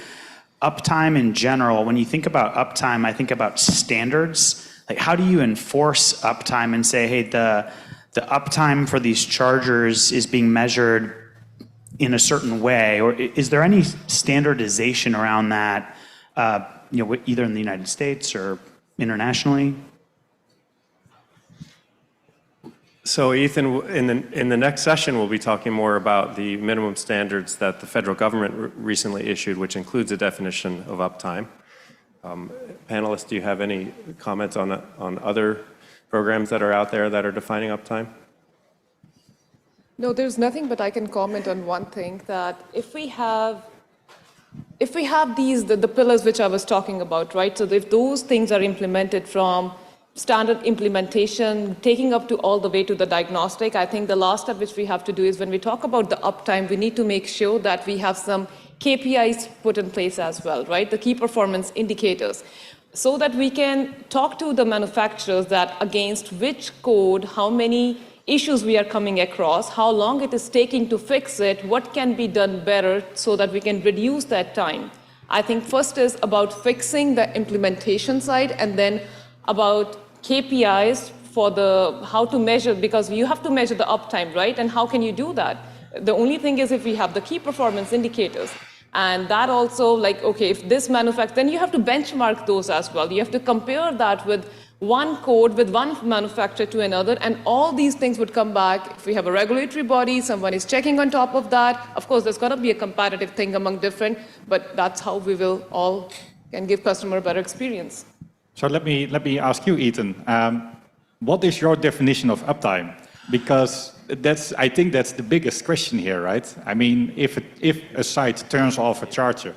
uptime in general. When you think about uptime, I think about standards. Like, how do you enforce uptime and say, hey, the uptime for these chargers is being measured in a certain way? Or is there any standardization around that either in the United States or internationally? So Ethan, in the next session, we'll be talking more about the minimum standards that the federal government recently issued, which includes a definition of uptime. Panelists, do you have any comments on other programs that are out there that are defining uptime? No, there's nothing, but I can comment on one thing, that if we have these, the pillars which I was talking about, right? So if those things are implemented from standard implementation, taking up to all the way to the diagnostic, I think the last step which we have to do is when we talk about the uptime, we need to make sure that we have some KPIs put in place as well, right? The key performance indicators, so that we can talk to the manufacturers that against which code, how many issues we are coming across, how long it is taking to fix it, what can be done better so that we can reduce that time. I think first is about fixing the implementation side, and then about KPIs for how to measure, because you have to measure the uptime, right? And how can you do that? The only thing is if we have the key performance indicators. And that also, like, okay, if this manufacturer, then you have to benchmark those as well. You have to compare that with one code, with one manufacturer to another, and all these things would come back. If we have a regulatory body, someone is checking on top of that. Of course, there's got to be a comparative thing among different, but that's how we will all can give customer a better experience. So let me ask you, Ethan, what is your definition of uptime? Because I think that's the biggest question here, right? I mean, if a site turns off a charger,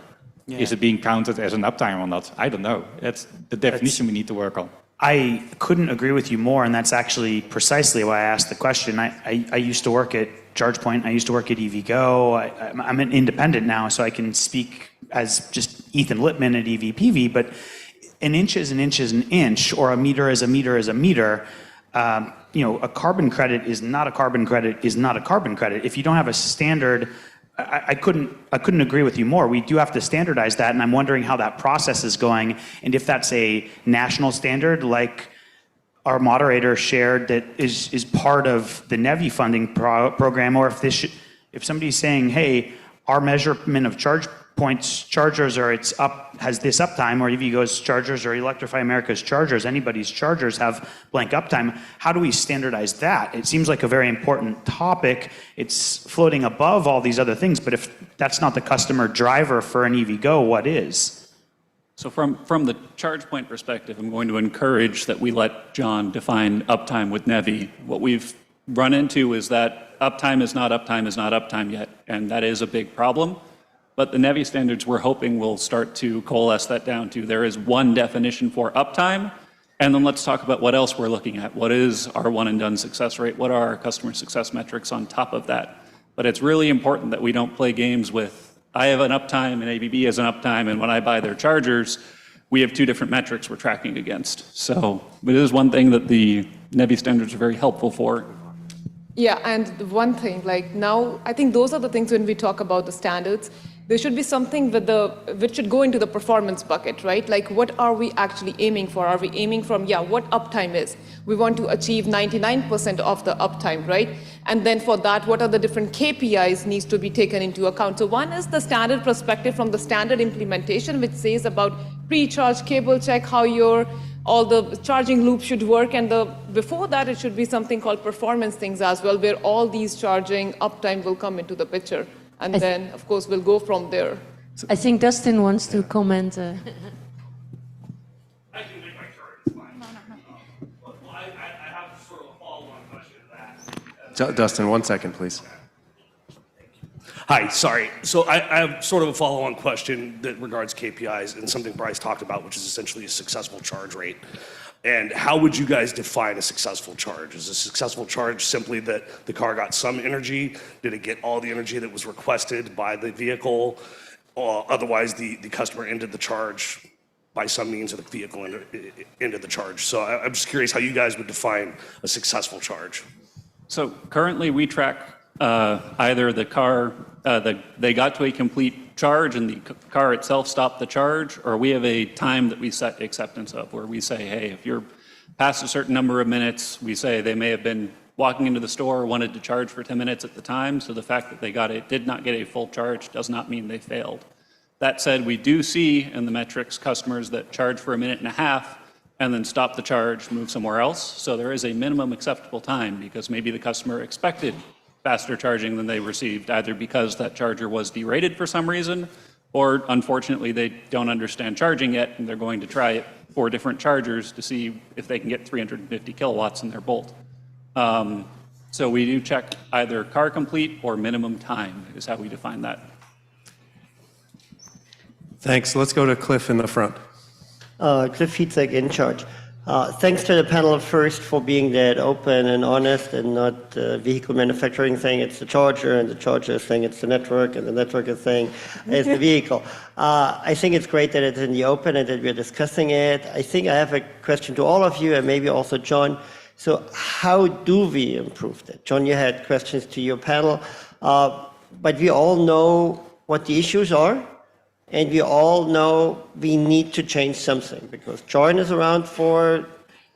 is it being counted as an uptime or not? I don't know. That's the definition we need to work on. I couldn't agree with you more, and that's actually precisely why I asked the question. I used to work at ChargePoint. I used to work at EVgo. I'm an independent now, so I can speak as just Ethan Lippman at EVPV, but an inch is an inch is an inch, or a meter is a meter is a meter. A carbon credit is not a carbon credit is not a carbon credit. If you don't have a standard, I couldn't agree with you more. We do have to standardize that, and I'm wondering how that process is going, and if that's a national standard like our moderator shared that is part of the NEVI funding program, or if somebody's saying, hey, our measurement of ChargePoint's chargers has this uptime, or EVgo's chargers or Electrify America's chargers, anybody's chargers have blank uptime. How do we standardize that? It seems like a very important topic. It's floating above all these other things, but if that's not the customer driver for an EVgo, what is? So from the ChargePoint perspective, I'm going to encourage that we let John define uptime with NEVI. What we've run into is that uptime is not uptime yet, and that is a big problem. But the NEVI standards, we're hoping, will start to coalesce that down to there is one definition for uptime, and then let's talk about what else we're looking at. What is our one and done success rate? What are our customer success metrics on top of that? But it's really important that we don't play games with, I have an uptime and ABB has an uptime, and when I buy their chargers, we have two different metrics we're tracking against. So it is one thing that the NEVI standards are very helpful for. Yeah, and one thing, like now, I think those are the things when we talk about the standards. There should be something which should go into the performance bucket, right? Like, what are we actually aiming for? Are we aiming from, what uptime is? We want to achieve 99% of the uptime, right? And then for that, what are the different KPIs needs to be taken into account? So one is the standard perspective from the standard implementation, which says about pre-charge cable check, how all the charging loops should work, and before that, it should be something called performance things as well, where all these charging uptime will come into the picture. And then, of course, we'll go from there. I think Dustin wants to comment. I can make my charge, it's fine. Well, I have sort of a follow-on question to that. Dustin, 1 second, please. Hi, sorry. So I have sort of a follow-on question that regards KPIs and something Bryce talked about, which is essentially a successful charge rate. And how would you guys define a successful charge? Is a successful charge simply that the car got some energy? Did it get all the energy that was requested by the vehicle? Or otherwise, the customer ended the charge by some means, or the vehicle ended the charge. So I'm just curious how you guys would define a successful charge. So currently we track either the car, they got to a complete charge and the car itself stopped the charge, or we have a time that we set acceptance of, where we say, hey, if you're past a certain number of minutes, we say they may have been walking into the store, wanted to charge for 10 minutes at the time, so the fact that they did not get a full charge does not mean they failed. That said, we do see in the metrics customers that charge for 1.5 minutes and then stop the charge, move somewhere else. So there is a minimum acceptable time because maybe the customer expected faster charging than they received, either because that charger was derated for some reason, or unfortunately they don't understand charging yet and they're going to try it 4 different chargers to see if they can get 350 kilowatts in their Bolt. So we do check either car complete or minimum time is how we define that. Thanks. Let's go to Cliff in the front. Cliff Fietzek, In Charge. Thanks to the panel first for being that open and honest and not vehicle manufacturing saying it's the charger and the charger is saying it's the network and the network is saying it's the vehicle. I think it's great that it's in the open and that we're discussing it. I think I have a question to all of you and maybe also John. So how do we improve that? John, you had questions to your panel, but we all know what the issues are. And we all know we need to change something because Join is around for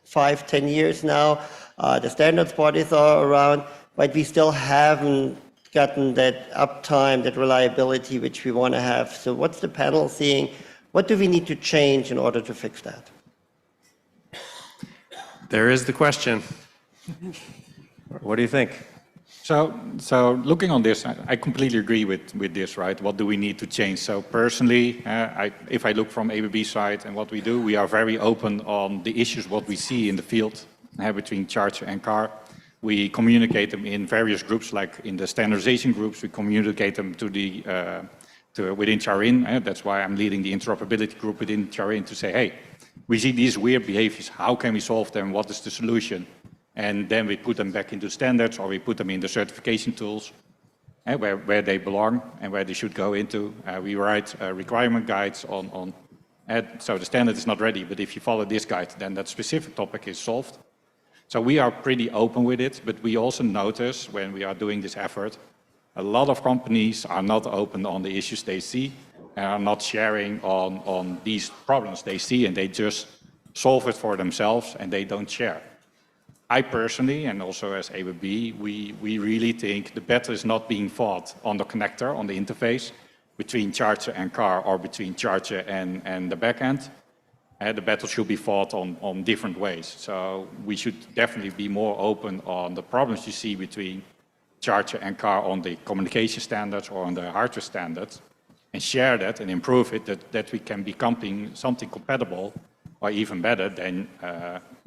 5, 10 years now. The standards bodies are around, but we still haven't gotten that uptime, that reliability which we want to have. So what's the panel seeing? What do we need to change in order to fix that? There is the question. What do you think? So looking on this, I completely agree with this, right? What do we need to change? So personally, if I look from ABB side and what we do, we are very open on the issues, what we see in the field between charger and car. We communicate them in various groups, like in the standardization groups, we communicate them to within Charin. That's why I'm leading the interoperability group within Charin to say, hey, we see these weird behaviors, how can we solve them? What is the solution? And then we put them back into standards or we put them in the certification tools where they belong and where they should go into. We write requirement guides on so the standard is not ready, but if you follow this guide, then that specific topic is solved. So we are pretty open with it, but we also notice when we are doing this effort, a lot of companies are not open on the issues they see and are not sharing on these problems they see and they just solve it for themselves and they don't share. I personally, and also as ABB, we really think the battle is not being fought on the connector, on the interface, between charger and car or between charger and the backend. The battle should be fought on different ways. So we should definitely be more open on the problems you see between charger and car on the communication standards or on the hardware standards, and share that and improve it, that we can become something compatible or even better than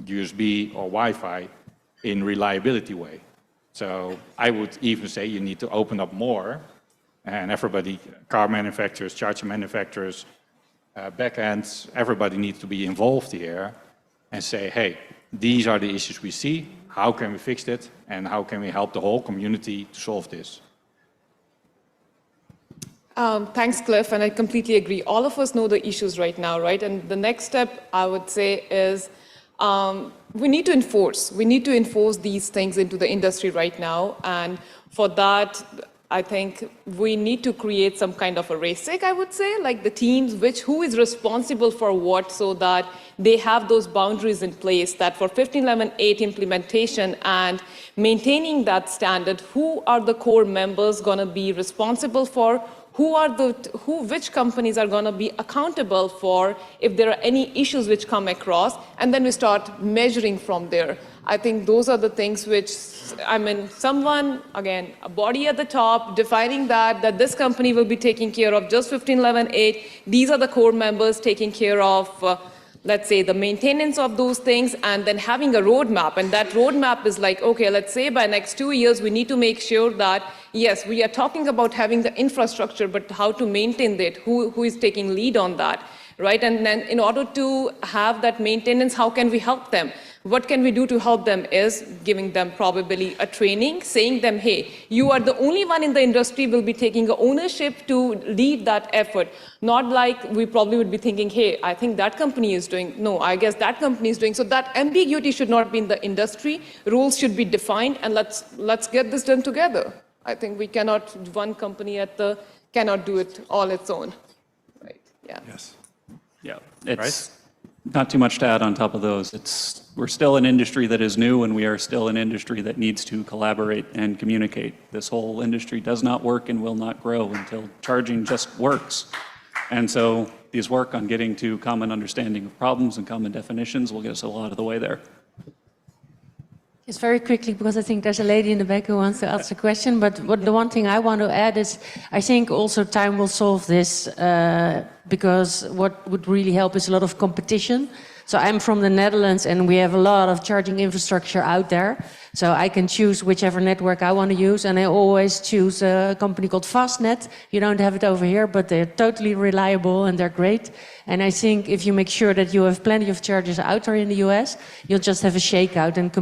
USB or Wi-Fi in reliability way. So I would even say you need to open up more and everybody, car manufacturers, charger manufacturers, backends, everybody needs to be involved here and say, hey, these are the issues we see, how can we fix it and how can we help the whole community to solve this? Thanks, Cliff, and I completely agree. All of us know the issues right now, right? And the next step, I would say, is we need to enforce. We need to enforce these things into the industry right now. And for that, I think we need to create some kind of a RACIC, I would say, like the teams, who is responsible for what, so that they have those boundaries in place that for 15.11.8 implementation and maintaining that standard, who are the core members going to be responsible for, which companies are going to be accountable for if there are any issues which come across, and then we start measuring from there. I think those are the things which, someone, again, a body at the top, defining that this company will be taking care of just 15.11.8. These are the core members taking care of, let's say, the maintenance of those things, and then having a roadmap. And that roadmap is like, okay, let's say by next 2 years, we need to make sure that, yes, we are talking about having the infrastructure, but how to maintain it, who is taking lead on that, right? And then in order to have that maintenance, how can we help them? What can we do to help them is giving them probably a training, saying them, hey, you are the only one in the industry will be taking ownership to lead that effort. Not like we probably would be thinking, hey, I think that company is doing, no, I guess that company is doing. So that ambiguity should not be in the industry. Rules should be defined, and let's get this done together. I think we cannot, one company cannot do it all its own. Right, yeah. Yes. Yeah, it's not too much to add on top of those. We're still an industry that is new, and we are still an industry that needs to collaborate and communicate. This whole industry does not work and will not grow until charging just works. And so these work on getting to common understanding of problems and common definitions will get us a lot of the way there. Just very quickly, because I think there's a lady in the back who wants to ask a question, but the one thing I want to add is I think also time will solve this because what would really help is a lot of competition. So I'm from the Netherlands and we have a lot of charging infrastructure out there. So I can choose whichever network I want to use, and I always choose a company called Fastnet. You don't have it over here, but they're totally reliable and they're great. And I think if you make sure that you have plenty of chargers out there in the US, you'll just have a shakeout, and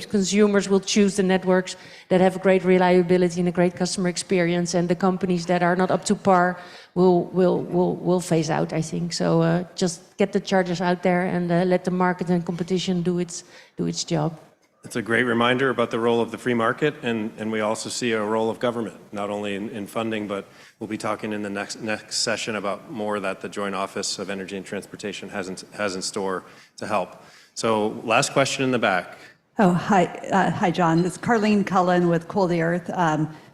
consumers will choose the networks that have a great reliability and a great customer experience, and the companies that are not up to par will phase out, I think. So just get the chargers out there and let the market and competition do its job. It's a great reminder about the role of the free market, and we also see a role of government, not only in funding, but we'll be talking in the next session about more that the Joint Office of Energy and Transportation has in store to help. So last question in the back. Oh, hi, John. This is Carlene Cullen with Cool the Earth.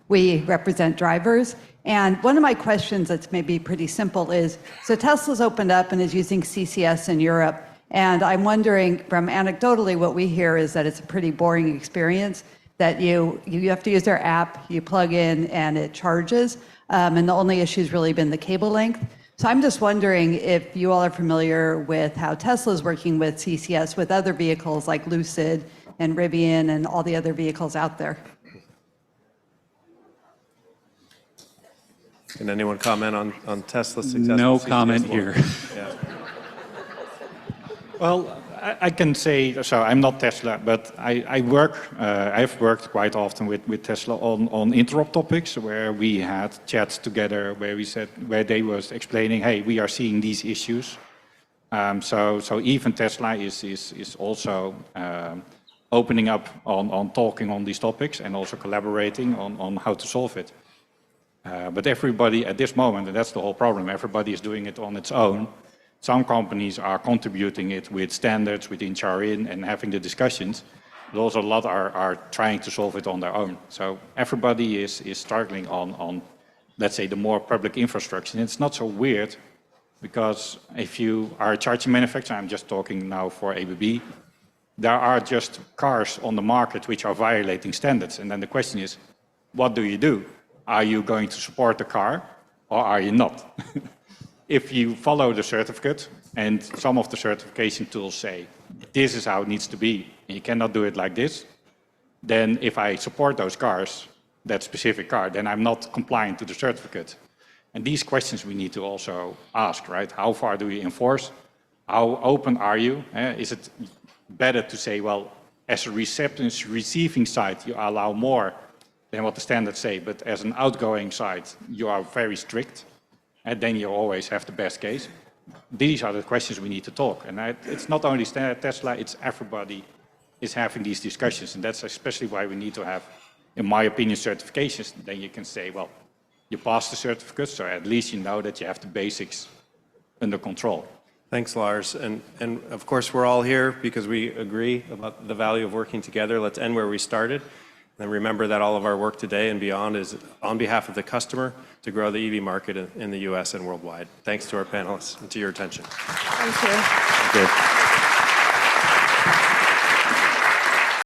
We represent drivers. And one of my questions that's maybe pretty simple is, so Tesla's opened up and is using CCS in Europe. And I'm wondering, from anecdotally, what we hear is that it's a pretty boring experience, that you have to use their app, you plug in, and it charges. And the only issue's really been the cable length. So I'm just wondering if you all are familiar with how Tesla's working with CCS with other vehicles like Lucid and Rivian and all the other vehicles out there. Can anyone comment on Tesla's success? No comment here. Yeah. Well, I can say, so I'm not Tesla, but I've worked quite often with Tesla on interop topics, where we had chats together where they was explaining, hey, we are seeing these issues. So even Tesla is also opening up on talking on these topics and also collaborating on how to solve it. But everybody at this moment, and that's the whole problem, everybody is doing it on its own. Some companies are contributing it with standards, with HRIN, and having the discussions. But also a lot are trying to solve it on their own. So everybody is struggling on, let's say, the more public infrastructure. And it's not so weird, because if you are a charging manufacturer, I'm just talking now for ABB, there are just cars on the market which are violating standards. And then the question is, what do you do? Are you going to support the car, or are you not? If you follow the certificate, and some of the certification tools say, this is how it needs to be, and you cannot do it like this, then if I support those cars, that specific car, then I'm not compliant to the certificate. And these questions we need to also ask, right? How far do we enforce? How open are you? Is it better to say, well, as a receiving side, you allow more than what the standards say, but as an outgoing side, you are very strict? And then you always have the best case. These are the questions we need to talk. And it's not only Tesla, it's everybody is having these discussions. And that's especially why we need to have, in my opinion, certifications. Then you can say, well, you passed the certificate, so at least you know that you have the basics under control. Thanks, Lars. And of course, we're all here because we agree about the value of working together. Let's end where we started. And remember that all of our work today and beyond is on behalf of the customer to grow the EV market in the US and worldwide. Thanks to our panelists and to your attention. Thank you. Thank you.